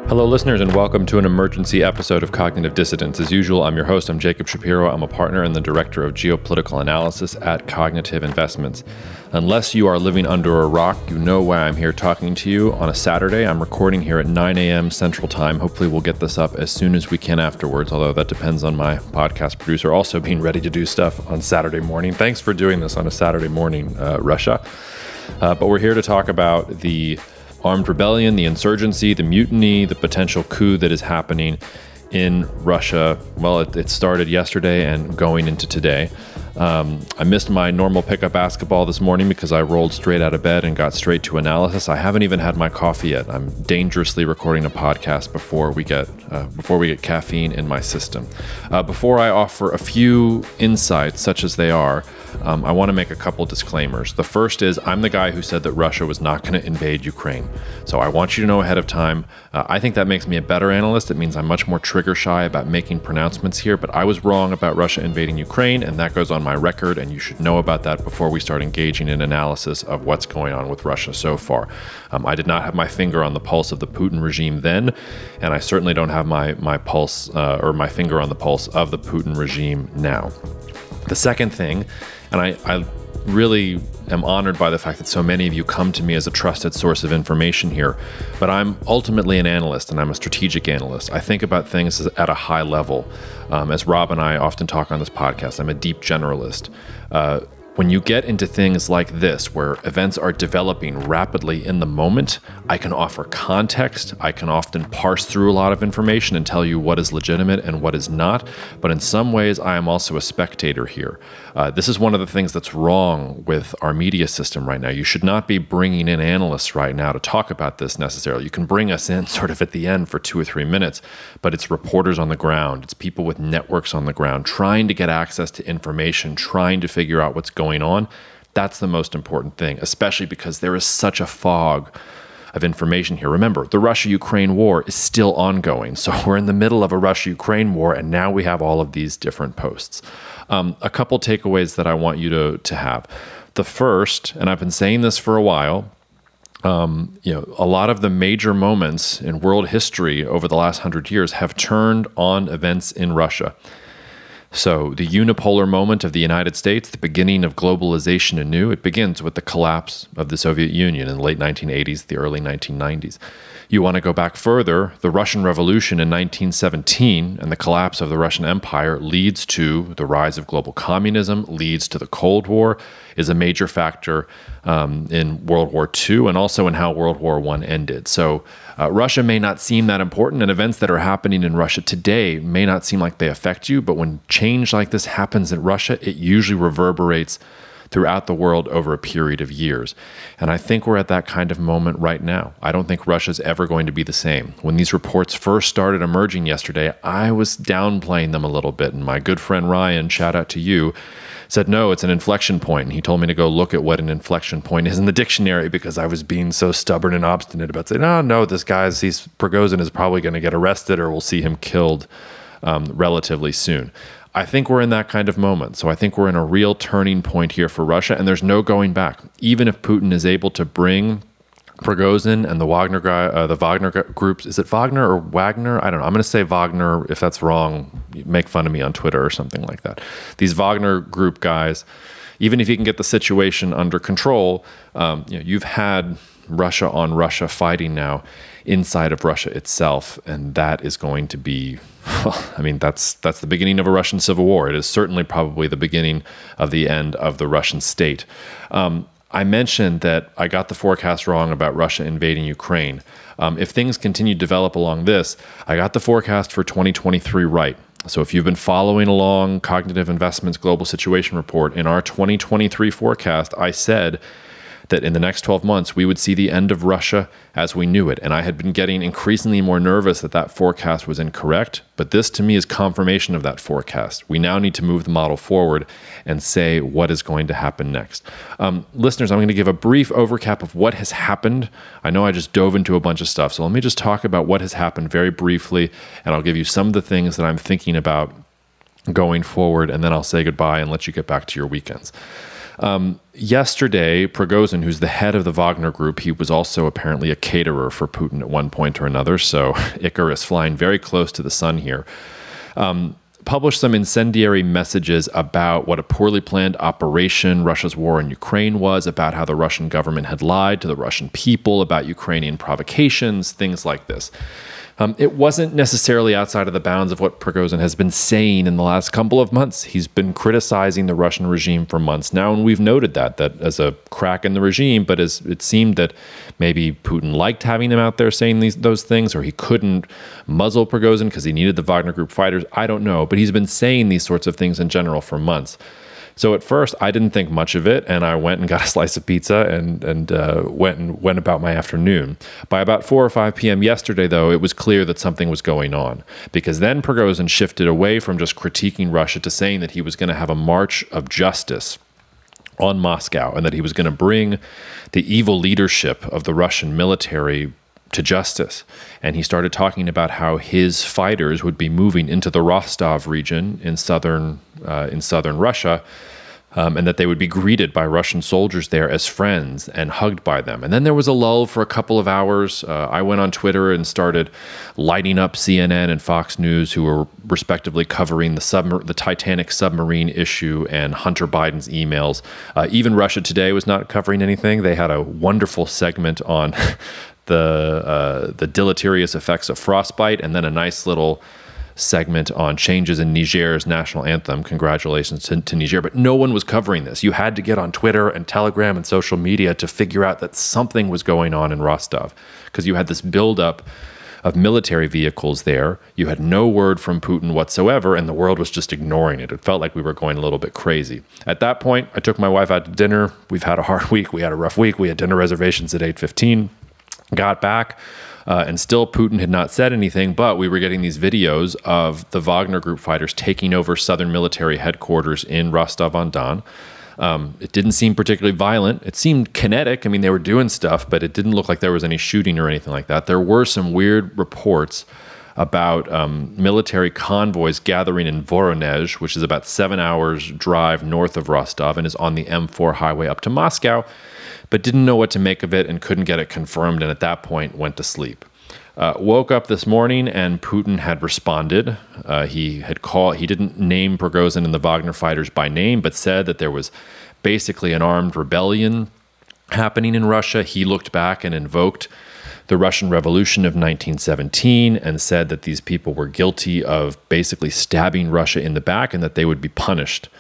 Hello, listeners, and welcome to an emergency episode of Cognitive Dissidence. As usual, I'm your host. I'm Jacob Shapiro. I'm a partner and the director of geopolitical analysis at Cognitive Investments. Unless you are living under a rock, you know why I'm here talking to you on a Saturday. I'm recording here at 9 a.m. Central Time. Hopefully we'll get this up as soon as we can afterwards, although that depends on my podcast producer also being ready to do stuff on Saturday morning. Thanks for doing this on a Saturday morning, Russia. But we're here to talk about the armed rebellion, the insurgency, the mutiny, the potential coup that is happening in Russia. Well, it started yesterday and going into today. I missed my normal pickup basketball this morning because I rolled straight out of bed and got straight to analysis. I haven't even had my coffee yet. I'm dangerously recording a podcast before we get caffeine in my system. Before I offer a few insights, such as they are, I want to make a couple disclaimers. The first is I'm the guy who said that Russia was not going to invade Ukraine. So I want you to know ahead of time. I think that makes me a better analyst. It means I'm much more trigger shy about making pronouncements here, but I was wrong about Russia invading Ukraine, and that goes on my record, and you should know about that before we start engaging in analysis of what's going on with Russia so far. I did not have my finger on the pulse of the Putin regime then, and I certainly don't have my pulse or my finger on the pulse of the Putin regime now. The second thing, and I really am honored by the fact that so many of you come to me as a trusted source of information here, but I'm ultimately an analyst, and I'm a strategic analyst. I think about things at a high level. As Rob and I often talk on this podcast, I'm a deep generalist. When you get into things like this, where events are developing rapidly in the moment, I can offer context. I can often parse through a lot of information and tell you what is legitimate and what is not. But in some ways, I am also a spectator here. This is one of the things that's wrong with our media system right now. You should not be bringing in analysts right now to talk about this necessarily. You can bring us in sort of at the end for 2 or 3 minutes, but it's reporters on the ground. It's people with networks on the ground trying to get access to information, trying to figure out what's going on. That's the most important thing, especially because there is such a fog of information here. Remember, the Russia-Ukraine war is still ongoing. So we're in the middle of a Russia-Ukraine war, and now we have all of these different posts. A couple takeaways that I want you to have. The first, and I've been saying this for a while, a lot of the major moments in world history over the last 100 years have turned on events in Russia. So the unipolar moment of the United States, the beginning of globalization anew, it begins with the collapse of the Soviet Union in the late 1980s, the early 1990s. You want to go back further, the Russian Revolution in 1917 and the collapse of the Russian Empire leads to the rise of global communism, leads to the Cold War, is a major factor in World War II and also in how World War I ended. So Russia may not seem that important, and events that are happening in Russia today may not seem like they affect you, but when change like this happens in Russia, it usually reverberates throughout the world over a period of years. And I think we're at that kind of moment right now. I don't think Russia's ever going to be the same. When these reports first started emerging yesterday, I was downplaying them a little bit, and my good friend Ryan, shout out to you, said, no, it's an inflection point. And he told me to go look at what an inflection point is in the dictionary because I was being so stubborn and obstinate about saying, oh, no, Prigozhin is probably going to get arrested or we'll see him killed relatively soon. I think we're in that kind of moment. So I think we're in a real turning point here for Russia, and there's no going back. Even if Putin is able to bring Prigozhin and the Wagner guy, the Wagner groups, is it Wagner or Wagner? I don't know. I'm going to say Wagner. If that's wrong, make fun of me on Twitter or something like that. These Wagner group guys, even if you can get the situation under control, you've had Russia on Russia fighting now inside of Russia itself, and that is going to be, that's the beginning of a Russian civil war. It is certainly probably the beginning of the end of the Russian state. I mentioned that I got the forecast wrong about Russia invading Ukraine. If things continue to develop along this, I got the forecast for 2023 right. So if you've been following along Cognitive Investments Global Situation Report, in our 2023 forecast, I said that in the next 12 months, we would see the end of Russia as we knew it. And I had been getting increasingly more nervous that that forecast was incorrect. But this, to me, is confirmation of that forecast. We now need to move the model forward and say what is going to happen next. Listeners, I'm going to give a brief overcap of what has happened. I know I just dove into a bunch of stuff. So let me just talk about what has happened very briefly. And I'll give you some of the things that I'm thinking about going forward. And then I'll say goodbye and let you get back to your weekends. Yesterday, Prigozhin, who's the head of the Wagner group, he was also apparently a caterer for Putin at one point or another, so Icarus flying very close to the sun here, published some incendiary messages about what a poorly planned operation Russia's war in Ukraine was, about how the Russian government had lied to the Russian people about Ukrainian provocations, things like this. It wasn't necessarily outside of the bounds of what Prigozhin has been saying in the last couple of months. He's been criticizing the Russian regime for months now, and we've noted that as a crack in the regime, but as it seemed that maybe Putin liked having him out there saying those things, or he couldn't muzzle Prigozhin because he needed the Wagner Group fighters. I don't know, but he's been saying these sorts of things in general for months. So at first, I didn't think much of it, and I went and got a slice of pizza and went about my afternoon. By about 4 or 5 p.m. yesterday, though, it was clear that something was going on, because then Prigozhin shifted away from just critiquing Russia to saying that he was going to have a march of justice on Moscow, and that he was going to bring the evil leadership of the Russian military to justice. And he started talking about how his fighters would be moving into the Rostov region in southern Russia, and that they would be greeted by Russian soldiers there as friends and hugged by them. And then there was a lull for a couple of hours. I went on Twitter and started lighting up CNN and Fox News, who were respectively covering the Titanic submarine issue and Hunter Biden's emails. Even Russia Today was not covering anything. They had a wonderful segment on the deleterious effects of frostbite, and then a nice little segment on changes in Niger's national anthem. Congratulations to Niger. But no one was covering this. You had to get on Twitter and Telegram and social media to figure out that something was going on in Rostov, because you had this buildup of military vehicles there. You had no word from Putin whatsoever, and the world was just ignoring it. It felt like we were going a little bit crazy. At that point, I took my wife out to dinner. We've had a hard week. We had a rough week. We had dinner reservations at 8:15. Got back, and still Putin had not said anything, but we were getting these videos of the Wagner Group fighters taking over southern military headquarters in Rostov-on-Don. It didn't seem particularly violent. It seemed kinetic. I mean, they were doing stuff, but it didn't look like there was any shooting or anything like that. There were some weird reports about military convoys gathering in Voronezh, which is about 7 hours drive north of Rostov and is on the M4 highway up to Moscow, but didn't know what to make of it and couldn't get it confirmed, and at that point went to sleep. Woke up this morning and Putin had responded. He didn't name Prigozhin and the Wagner fighters by name, but said that there was basically an armed rebellion happening in Russia. He looked back and invoked the Russian Revolution of 1917 and said that these people were guilty of basically stabbing Russia in the back and that they would be punished.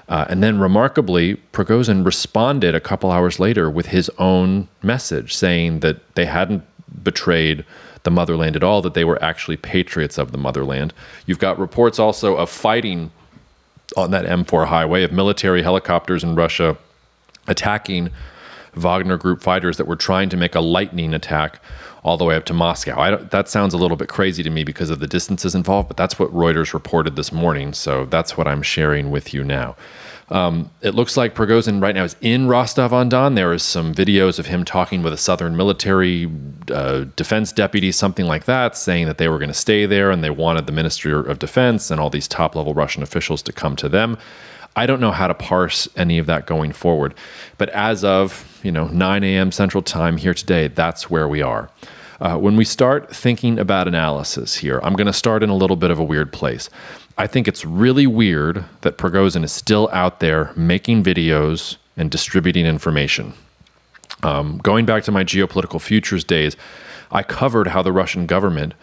And then remarkably, Prigozhin responded a couple hours later with his own message saying that they hadn't betrayed the motherland at all, that they were actually patriots of the motherland. You've got reports also of fighting on that M4 highway, of military helicopters in Russia attacking Wagner Group fighters that were trying to make a lightning attack all the way up to Moscow. That sounds a little bit crazy to me because of the distances involved, but that's what Reuters reported this morning, so that's what I'm sharing with you now. It looks like Prigozhin right now is in Rostov-on-Don. There is some videos of him talking with a southern military defense deputy, something like that, saying that they were going to stay there and they wanted the Ministry of Defense and all these top-level Russian officials to come to them. I don't know how to parse any of that going forward. But as of 9 a.m. Central Time here today, that's where we are. When we start thinking about analysis here, I'm going to start in a little bit of a weird place. I think it's really weird that Prigozhin is still out there making videos and distributing information. Going back to my geopolitical futures days, I covered how the Russian government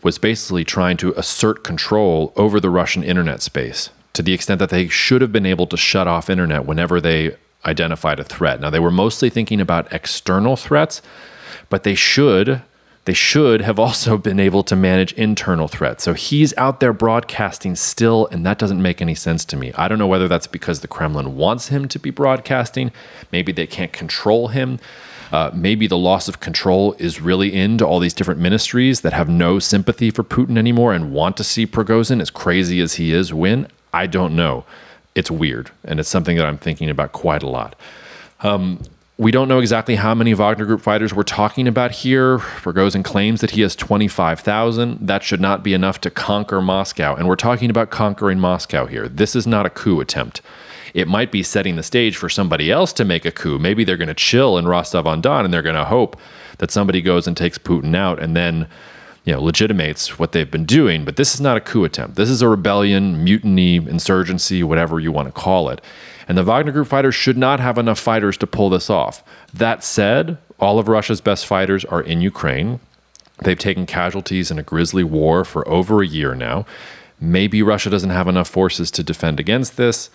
was basically trying to assert control over the Russian internet space, to the extent that they should have been able to shut off internet whenever they identified a threat. Now, they were mostly thinking about external threats, but they should have also been able to manage internal threats. So he's out there broadcasting still, and that doesn't make any sense to me. I don't know whether that's because the Kremlin wants him to be broadcasting. Maybe they can't control him. Maybe the loss of control is really into all these different ministries that have no sympathy for Putin anymore and want to see Prigozhin, as crazy as he is, win. I don't know. It's weird, and it's something that I'm thinking about quite a lot. We don't know exactly how many Wagner Group fighters we're talking about here. Prigozhin claims that he has 25,000. That should not be enough to conquer Moscow, and we're talking about conquering Moscow here. This is not a coup attempt. it might be setting the stage for somebody else to make a coup. Maybe they're going to chill in Rostov-on-Don and they're going to hope that somebody goes and takes Putin out and then, legitimates what they've been doing. But this is not a coup attempt. This is a rebellion, mutiny, insurgency, whatever you want to call it. And the Wagner Group fighters should not have enough fighters to pull this off. That said, all of Russia's best fighters are in Ukraine. They've taken casualties in a grisly war for over a year now. Maybe Russia doesn't have enough forces to defend against this.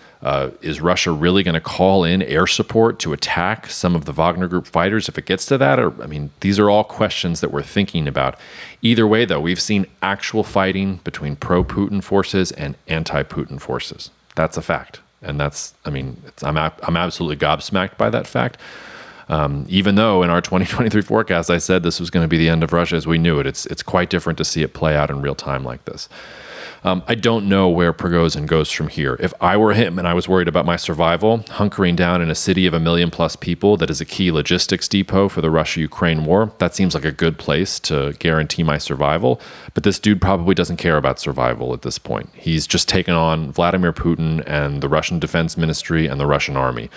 Is Russia really going to call in air support to attack some of the Wagner Group fighters if it gets to that? These are all questions that we're thinking about. Either way, though, we've seen actual fighting between pro-Putin forces and anti-Putin forces. That's a fact. And I'm absolutely gobsmacked by that fact. Even though in our 2023 forecast, I said this was going to be the end of Russia as we knew it. It's quite different to see it play out in real time like this. I don't know where Prigozhin goes from here. If I were him and I was worried about my survival, hunkering down in a city of 1 million+ people that is a key logistics depot for the Russia-Ukraine war, that seems like a good place to guarantee my survival. But this dude probably doesn't care about survival at this point. He's just taken on Vladimir Putin and the Russian Defense Ministry and the Russian army.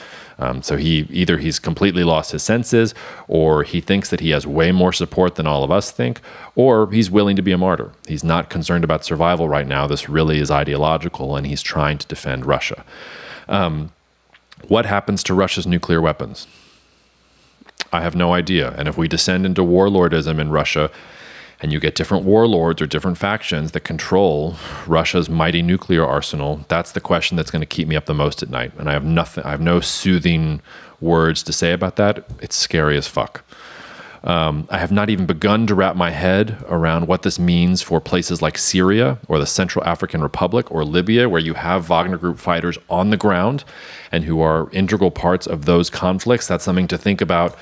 So he's completely lost his senses, or he thinks that he has way more support than all of us think, or he's willing to be a martyr. He's not concerned about survival right now. This really is ideological, and he's trying to defend Russia. What happens to Russia's nuclear weapons? I have no idea. And if we descend into warlordism in Russia, and you get different warlords or different factions that control Russia's mighty nuclear arsenal, that's the question that's going to keep me up the most at night. And I have no soothing words to say about that. It's scary as fuck. I have not even begun to wrap my head around what this means for places like Syria or the Central African Republic or Libya, where you have Wagner Group fighters on the ground and who are integral parts of those conflicts. That's something to think about.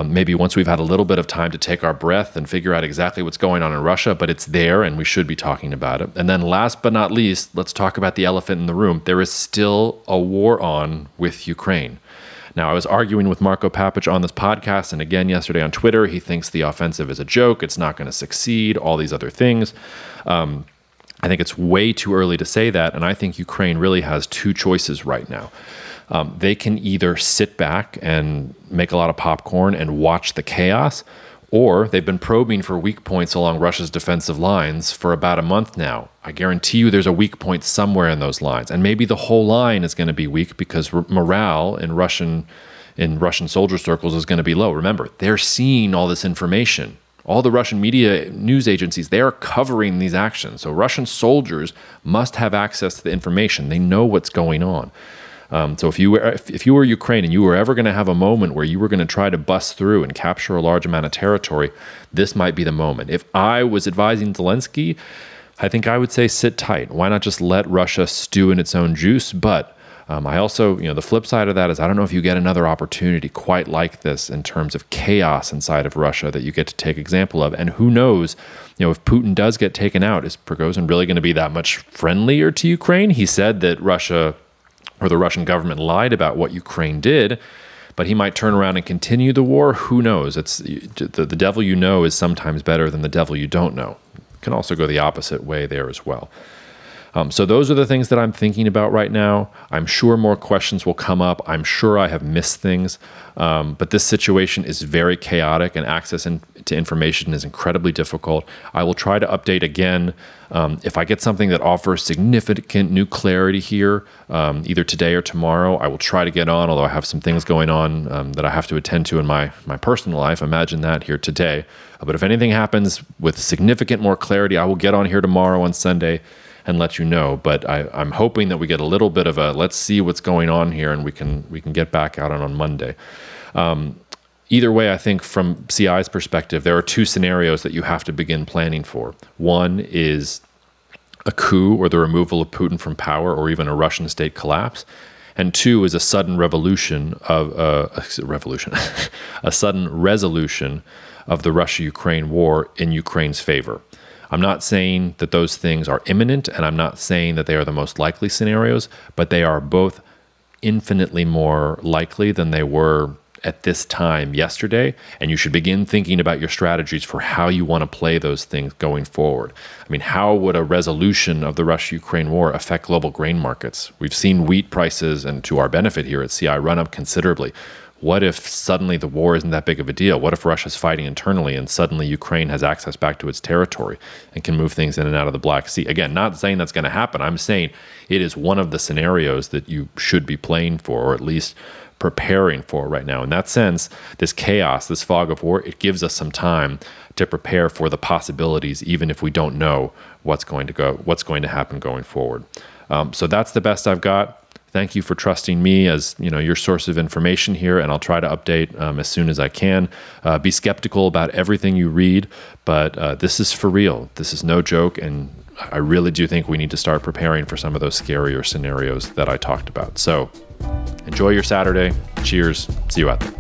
Maybe once we've had a little bit of time to take our breath and figure out exactly what's going on in Russia, but it's there and we should be talking about it. And then last but not least, let's talk about the elephant in the room. There is still a war on with Ukraine. Now, I was arguing with Marco Papich on this podcast and again yesterday on Twitter. He thinks the offensive is a joke. It's not going to succeed, all these other things. I think it's way too early to say that. And I think Ukraine really has two choices right now. They can either sit back and make a lot of popcorn and watch the chaos, or they've been probing for weak points along Russia's defensive lines for about a month now. I guarantee you there's a weak point somewhere in those lines. And maybe the whole line is going to be weak because morale in Russian soldier circles is going to be low. Remember, they're seeing all this information. All the Russian media news agencies, they are covering these actions. So Russian soldiers must have access to the information. They know what's going on. So if you were Ukraine and you were ever going to have a moment where you were going to try to bust through and capture a large amount of territory, this might be the moment. If I was advising Zelensky, I think I would say sit tight. Why not just let Russia stew in its own juice? But I also, the flip side of that is I don't know if you get another opportunity quite like this in terms of chaos inside of Russia that you get to take example of. And who knows, if Putin does get taken out, is Prigozhin really going to be that much friendlier to Ukraine? He said that Russia or the Russian government lied about what Ukraine did, but he might turn around and continue the war. Who knows? It's the devil you know is sometimes better than the devil you don't know. It can also go the opposite way there as well. So those are the things that I'm thinking about right now. I'm sure more questions will come up. I'm sure I have missed things. But this situation is very chaotic and access to information is incredibly difficult. I will try to update again. If I get something that offers significant new clarity here, either today or tomorrow, I will try to get on, although I have some things going on that I have to attend to in my personal life. Imagine that here today. But if anything happens with significant more clarity, I will get on here tomorrow on Sunday and let you know. But I'm hoping that we get a little bit of a let's see what's going on here, and we can get back out on Monday. Either way, I think from CI's perspective, there are two scenarios that you have to begin planning for. One is a coup or the removal of Putin from power, or even a Russian state collapse. And two is a sudden revolution of a sudden resolution of the Russia-Ukraine war in Ukraine's favor. I'm not saying that those things are imminent, and I'm not saying that they are the most likely scenarios, but they are both infinitely more likely than they were at this time yesterday, and you should begin thinking about your strategies for how you want to play those things going forward. I mean, how would a resolution of the Russia-Ukraine war affect global grain markets? We've seen wheat prices, and to our benefit here at CI, run up considerably. What if suddenly the war isn't that big of a deal? What if Russia's fighting internally and suddenly Ukraine has access back to its territory and can move things in and out of the Black Sea? Again, not saying that's going to happen. I'm saying it is one of the scenarios that you should be playing for, or at least preparing for right now. In that sense, this chaos, this fog of war, it gives us some time to prepare for the possibilities, even if we don't know what's going to happen going forward. So that's the best I've got. Thank you for trusting me as your source of information here, and I'll try to update as soon as I can. Be skeptical about everything you read, but this is for real. This is no joke, and I really do think we need to start preparing for some of those scarier scenarios that I talked about. So enjoy your Saturday. Cheers. See you out there.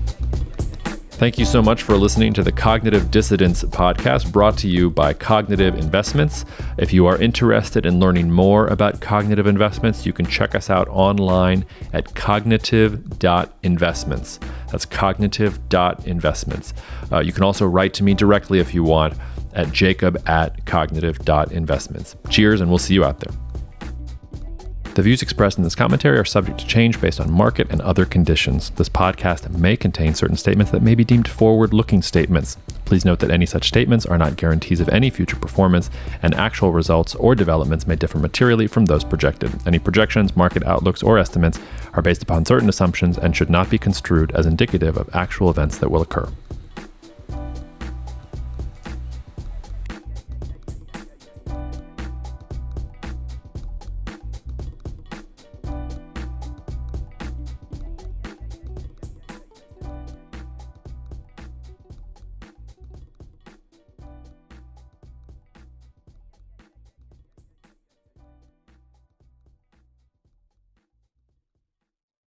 Thank you so much for listening to the Cognitive Dissidence podcast, brought to you by Cognitive Investments. If you are interested in learning more about cognitive investments, you can check us out online at cognitive.investments. That's cognitive.investments. You can also write to me directly if you want at jacob@cognitive.investments. Cheers, and we'll see you out there. The views expressed in this commentary are subject to change based on market and other conditions. This podcast may contain certain statements that may be deemed forward-looking statements. Please note that any such statements are not guarantees of any future performance, and actual results or developments may differ materially from those projected. Any projections, market outlooks, or estimates are based upon certain assumptions and should not be construed as indicative of actual events that will occur.